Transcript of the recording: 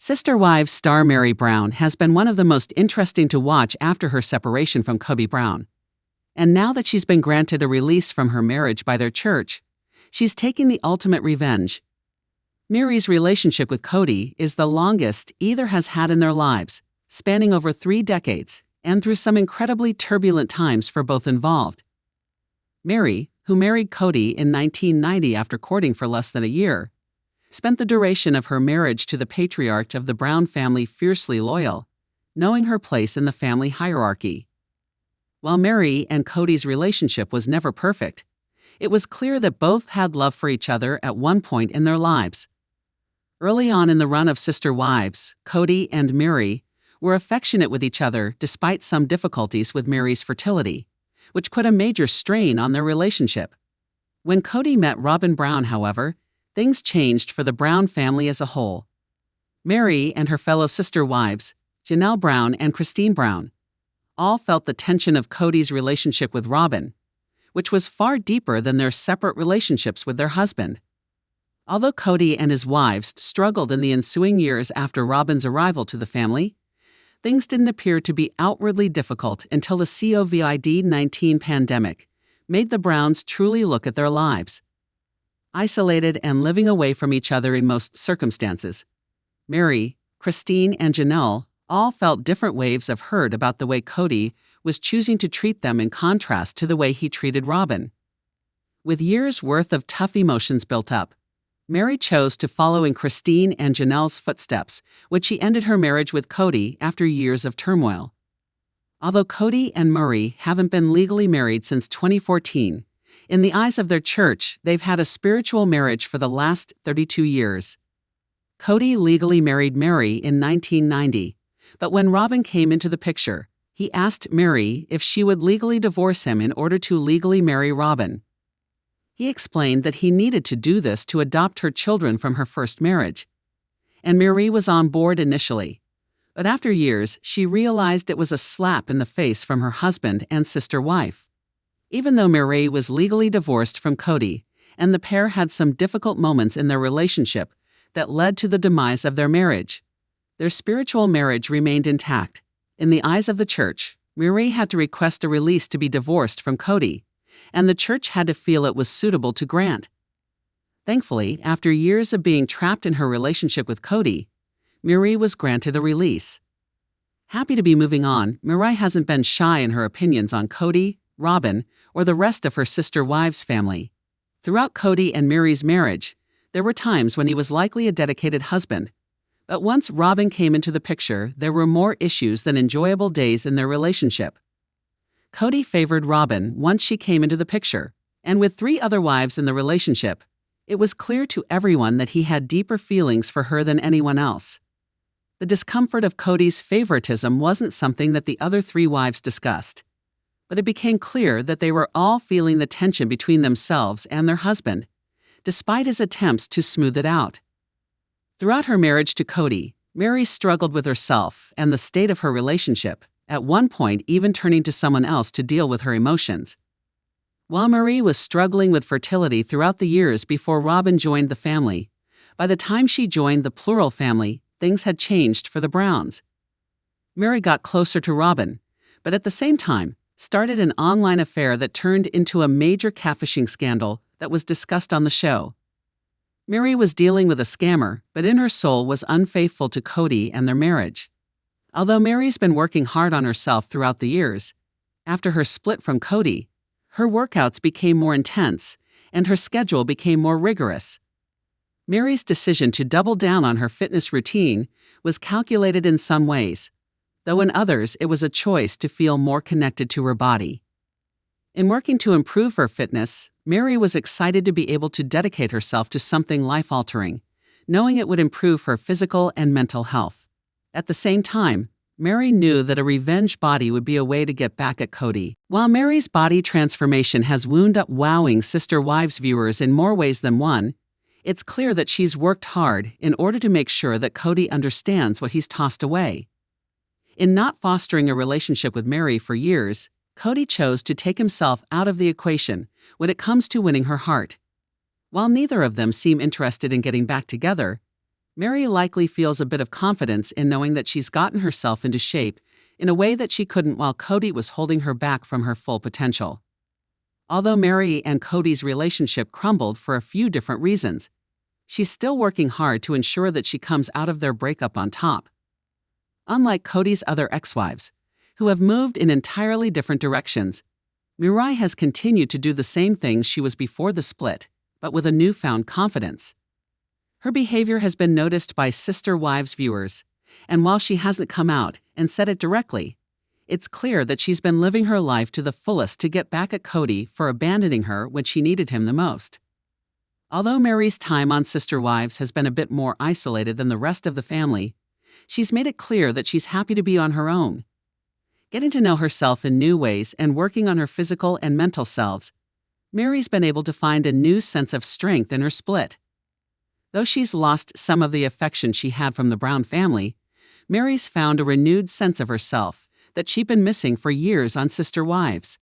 Sister Wives star Meri Brown has been one of the most interesting to watch after her separation from Kody Brown. And now that she's been granted a release from her marriage by their church, she's taking the ultimate revenge. Meri's relationship with Kody is the longest either has had in their lives, spanning over 3 decades, and through some incredibly turbulent times for both involved. Meri, who married Kody in 1990 after courting for less than a year, spent the duration of her marriage to the patriarch of the Brown family fiercely loyal, knowing her place in the family hierarchy. While Meri and Kody's relationship was never perfect, it was clear that both had love for each other at one point in their lives. Early on in the run of Sister Wives, Kody and Meri were affectionate with each other despite some difficulties with Meri's fertility, which put a major strain on their relationship. When Kody met Robyn Brown, however, things changed for the Brown family as a whole. Meri and her fellow sister wives, Janelle Brown and Christine Brown, all felt the tension of Kody's relationship with Robyn, which was far deeper than their separate relationships with their husband. Although Kody and his wives struggled in the ensuing years after Robyn's arrival to the family, things didn't appear to be outwardly difficult until the COVID-19 pandemic made the Browns truly look at their lives. Isolated and living away from each other in most circumstances, Meri, Christine, and Janelle all felt different waves of hurt about the way Kody was choosing to treat them in contrast to the way he treated Robyn. With years' worth of tough emotions built up, Meri chose to follow in Christine and Janelle's footsteps when she ended her marriage with Kody after years of turmoil. Although Kody and Meri haven't been legally married since 2014, in the eyes of their church, they've had a spiritual marriage for the last 32 years. Kody legally married Meri in 1990, but when Robyn came into the picture, he asked Meri if she would legally divorce him in order to legally marry Robyn. He explained that he needed to do this to adopt her children from her first marriage. And Meri was on board initially, but after years, she realized it was a slap in the face from her husband and sister wife. Even though Meri was legally divorced from Kody, and the pair had some difficult moments in their relationship that led to the demise of their marriage, their spiritual marriage remained intact. In the eyes of the church, Meri had to request a release to be divorced from Kody, and the church had to feel it was suitable to grant. Thankfully, after years of being trapped in her relationship with Kody, Meri was granted a release. Happy to be moving on, Meri hasn't been shy in her opinions on Kody, Robyn, or the rest of her sister wives' family. Throughout Kody and Meri's marriage, there were times when he was likely a dedicated husband. But once Robyn came into the picture, there were more issues than enjoyable days in their relationship. Kody favored Robyn once she came into the picture, and with 3 other wives in the relationship, it was clear to everyone that he had deeper feelings for her than anyone else. The discomfort of Kody's favoritism wasn't something that the other 3 wives discussed, but it became clear that they were all feeling the tension between themselves and their husband, despite his attempts to smooth it out. Throughout her marriage to Kody, Meri struggled with herself and the state of her relationship, at one point even turning to someone else to deal with her emotions. While Meri was struggling with fertility throughout the years before Robyn joined the family, by the time she joined the plural family, things had changed for the Browns. Meri got closer to Robyn, but at the same time, started an online affair that turned into a major catfishing scandal that was discussed on the show. Meri was dealing with a scammer, but in her soul was unfaithful to Kody and their marriage. Although Meri's been working hard on herself throughout the years, after her split from Kody, her workouts became more intense, and her schedule became more rigorous. Meri's decision to double down on her fitness routine was calculated in some ways, though in others it was a choice to feel more connected to her body. In working to improve her fitness, Meri was excited to be able to dedicate herself to something life-altering, knowing it would improve her physical and mental health. At the same time, Meri knew that a revenge body would be a way to get back at Kody. While Meri's body transformation has wound up wowing Sister Wives viewers in more ways than one, it's clear that she's worked hard in order to make sure that Kody understands what he's tossed away. In not fostering a relationship with Meri for years, Kody chose to take himself out of the equation when it comes to winning her heart. While neither of them seem interested in getting back together, Meri likely feels a bit of confidence in knowing that she's gotten herself into shape in a way that she couldn't while Kody was holding her back from her full potential. Although Meri and Kody's relationship crumbled for a few different reasons, she's still working hard to ensure that she comes out of their breakup on top. Unlike Kody's other ex-wives, who have moved in entirely different directions, Meri has continued to do the same things she was before the split, but with a newfound confidence. Her behavior has been noticed by Sister Wives viewers, and while she hasn't come out and said it directly, it's clear that she's been living her life to the fullest to get back at Kody for abandoning her when she needed him the most. Although Meri's time on Sister Wives has been a bit more isolated than the rest of the family, she's made it clear that she's happy to be on her own. Getting to know herself in new ways and working on her physical and mental selves, Meri's been able to find a new sense of strength in her split. Though she's lost some of the affection she had from the Brown family, Meri's found a renewed sense of herself that she'd been missing for years on Sister Wives.